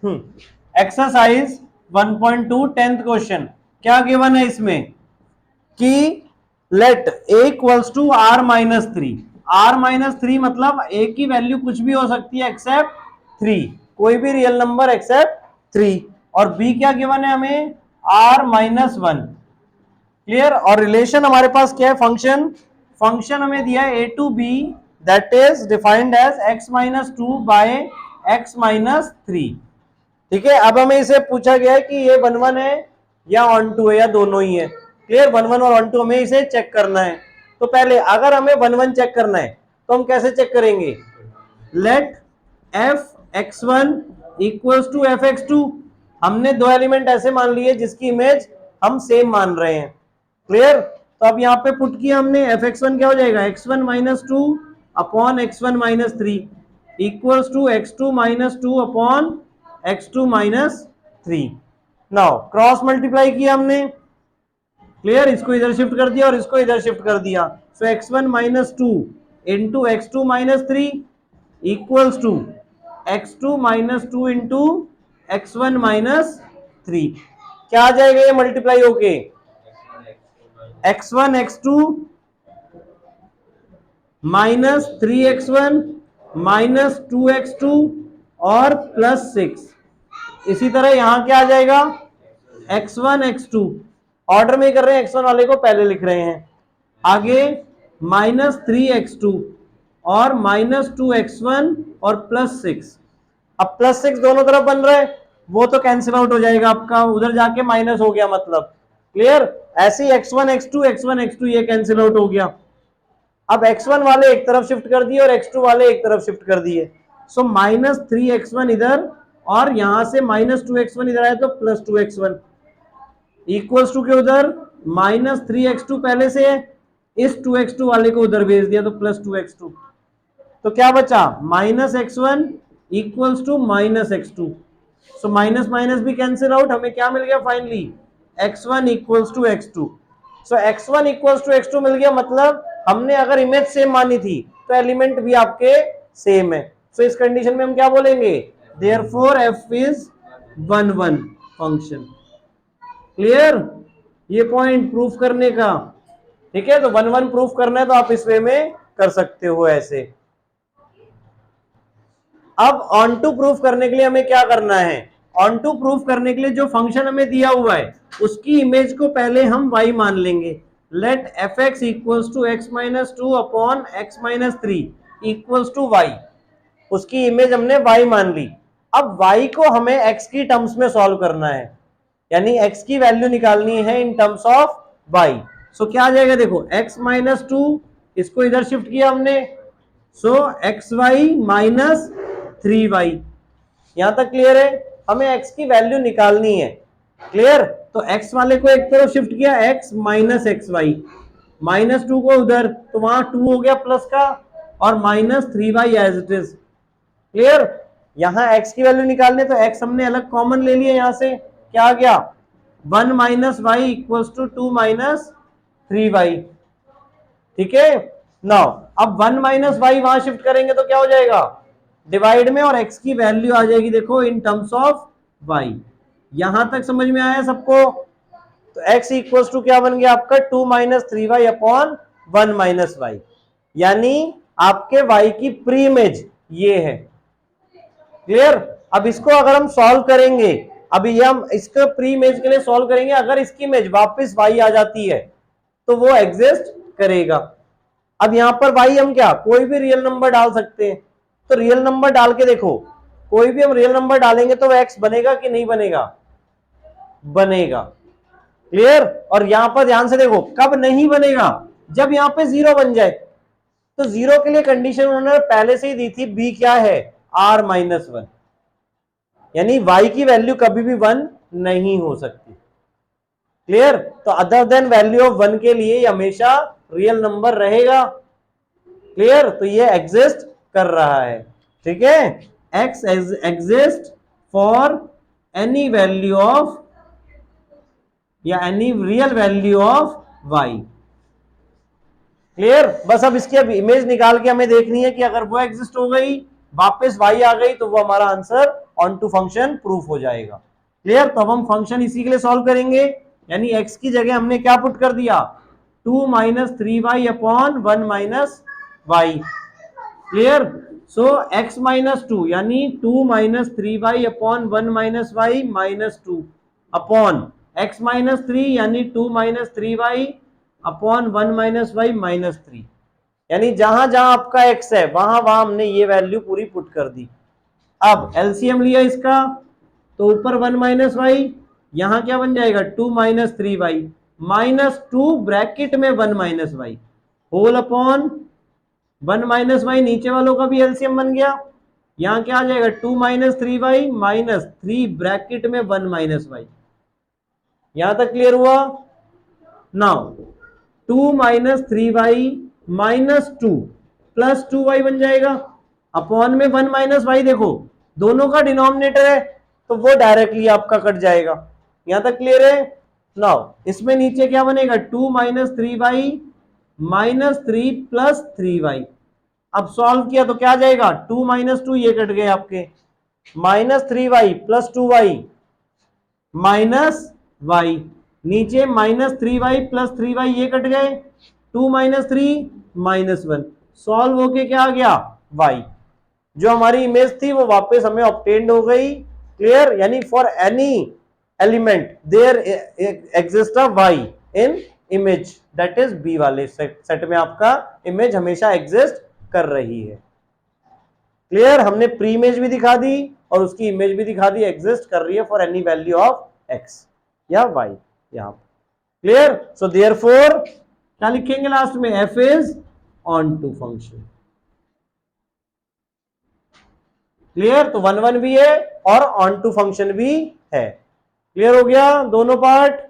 Exercise 1.2 10th question क्या given है इसमें कि let a equals to r minus three. r minus three मतलब a की वैल्यू कुछ भी हो सकती है एक्सेप्ट थ्री, कोई भी रियल नंबर एक्सेप्ट थ्री। और b क्या गिवन है हमें, r माइनस वन। क्लियर। और रिलेशन हमारे पास क्या है, फंक्शन। फंक्शन हमें दिया है a to b that is defined as x minus two by x minus three. ठीक है। अब हमें इसे पूछा गया है कि ये 1 1 है या 1 2 है या दोनों ही है। क्लियर। 1 1 और 1 2 हमें इसे चेक करना है। तो पहले अगर हमें 1 1 चेक करना है तो हम कैसे चेक करेंगे, let F X one equals to F X two. हमने दो एलिमेंट ऐसे मान लिए जिसकी इमेज हम सेम मान रहे हैं। क्लियर। तो अब यहाँ पे पुट किया हमने, एफ एक्स वन क्या हो जाएगा, x one minus two upon X one minus three equals to x two minus two upon X two minus three. Now cross multiply किया हमने। क्लियर। इसको इधर शिफ्ट कर दिया और इसको इधर शिफ्ट कर दिया। So x one minus two into x two minus three equals to x two minus two into x one minus three. क्या आ जाएगा ये मल्टीप्लाई होके, x one x two minus three x one minus two x two और plus six. इसी तरह यहां क्या आ जाएगा, x one x two, order में कर रहे हैं, एक्स वन वाले को पहले लिख रहे हैं। आगे माइनस थ्री एक्स टू और माइनस टू एक्स वन और प्लस सिक्स। अब प्लस सिक्स दोनों तरफ बन रहा है, वो तो कैंसिल आउट हो जाएगा आपका, उधर जाके माइनस हो गया मतलब। क्लियर। ऐसे ही x one x two x one x two ये कैंसिल आउट हो गया। अब x1 वाले एक तरफ शिफ्ट कर दिए और x2 वाले एक तरफ शिफ्ट कर दिए। So minus three x one इधर और यहां से माइनस टू एक्स वन इधर आया तो plus two x one equals to के उधर माइनस थ्री एक्स टू पहले से है, इस टू एक्स टू वाले को उधर भेज दिया तो प्लस टू एक्स टू। तो क्या बचा, minus x one equals to minus x two. So minus minus भी कैंसिल आउट, हमें क्या मिल गया finally, x one equals to x two. So x one equals to x two मिल गया, मतलब हमने अगर इमेज सेम मानी थी तो एलिमेंट भी आपके सेम है। सो इस कंडीशन में हम क्या बोलेंगे, therefore F is 1 1 function. Clear. ये पॉइंट प्रूफ करने का। ठीक है। तो 1 1 प्रूफ करना है तो आप इस वे में कर सकते हो ऐसे। अब ऑन टू प्रूफ करने के लिए हमें क्या करना है, ऑन टू प्रूफ करने के लिए जो फंक्शन हमें दिया हुआ है उसकी इमेज को पहले हम y मान लेंगे। Let F X equals to X minus two upon X minus three equals to Y. उसकी इमेज हमने y मान ली। अब y को हमें x की टर्म्स में सॉल्व करना है, यानी x की वैल्यू निकालनी है इन टर्म्स ऑफ y। सो क्या आ जाएगा, देखो x माइनस टू, इसको इधर शिफ्ट किया हमने, so x Y minus three y. यहां तक क्लियर है। हमें x की वैल्यू निकालनी है। क्लियर। तो x वाले को एक तरफ शिफ्ट किया, x minus X Y, minus two को उधर, तो वहां टू हो गया प्लस का और minus three Y as it is. Clear. यहां x की वैल्यू निकालने तो x हमने अलग कॉमन ले लिया, यहां से क्या आ गया, one minus Y equals to two minus three Y. ठीक है। नाउ अब वन माइनस वाई वहां शिफ्ट करेंगे तो क्या हो जाएगा, डिवाइड में, और x की वैल्यू आ जाएगी देखो इन टर्म्स ऑफ y। यहां तक समझ में आया सबको। तो x इक्वल्स टू क्या बन गया आपका, two minus three Y upon one minus Y, यानी आपके y की प्री इमेज ये है। क्लियर। अब इसको अगर हम सॉल्व करेंगे, अभी ये हम इसका प्री इमेज के लिए सॉल्व करेंगे, अगर इसकी इमेज वापस y आ जाती है तो वो एग्जिस्ट करेगा। अब यहां पर y हम क्या, कोई भी रियल नंबर डाल सकते हैं। तो रियल नंबर डाल के देखो, कोई भी हम रियल नंबर डालेंगे तो वो x बनेगा कि नहीं बनेगा, बनेगा। क्लियर। और यहां पर ध्यान से देखो, कब नहीं बनेगा, जब यहां पे जीरो बन जाए। तो जीरो के लिए कंडीशन उन्होंने पहले से ही दी थी, b क्या है, r माइनस वन, यानी y की वैल्यू कभी भी वन नहीं हो सकती। क्लियर। तो other than value of one के लिए हमेशा रियल नंबर रहेगा। क्लियर। तो ये एग्जिस्ट कर रहा है। ठीक है। x exist for any value of या any real value of y। Clear. बस अब इसकी इमेज निकाल के हमें देखनी है कि अगर वो एग्जिस्ट हो गई, वापस y आ गई, तो वो हमारा answer onto function proof हो जाएगा। क्लियर? तो अब हम फंक्शन इसी के लिए सॉल्व करेंगे, यानी x की जगह हमने क्या पुट कर दिया, 2 minus 3y upon 1 minus y. Clear? So x minus 2 यानी 2 minus 3y upon 1 minus y minus 2 upon x minus 3 यानी 2 minus 3y upon 1 minus y minus 3, यानी जहां जहां आपका x है वहां वहां हमने ये वैल्यू पूरी पुट कर दी। अब एलसीएम लिया इसका, तो ऊपर 1 माइनस वाई, यहां क्या बन जाएगा 2 माइनस 3y माइनस 2 ब्रैकेट में 1 minus Y whole upon 1 minus Y, नीचे वालों का भी एलसीएम बन गया, यहां क्या आ जाएगा 2 माइनस 3y माइनस 3 ब्रैकेट में 1 माइनस वाई। यहां तक क्लियर हुआ? Now 2 minus 3y minus 2 plus 2y बन जाएगा अपॉन में 1 माइनस वाई, देखो दोनों का डिनोमिनेटर है तो वो डायरेक्टली आपका कट जाएगा। यहां तक क्लियर है? नाउ इसमें नीचे क्या बनेगा 2 minus 3y minus 3 plus 3y। अब सॉल्व किया तो क्या जाएगा 2 माइनस 2 ये कट गए आपके, minus 3y plus 2y minus Y, नीचे माइनस 3y प्लस 3y ये कट गए, 2 माइनस 3 माइनस 1, सॉल्व होके क्या आ गया y, जो हमारी इमेज थी वो वापस हमें ऑब्टेन्ड हो गई। क्लियर? यानी for any element there exist a y in image, that is b वाले सेट में आपका इमेज हमेशा एग्जिस्ट कर रही है। क्लियर? हमने प्री इमेज भी दिखा दी और उसकी इमेज भी दिखा दी, एग्जिस्ट कर रही है for any value of x या y यहां। क्लियर? सो देयरफॉर क्या लिखेंगे लास्ट में, f is onto function. Clear? तो 1 1 भी है और ऑन टू फंक्शन भी है। क्लियर हो गया दोनों पार्ट?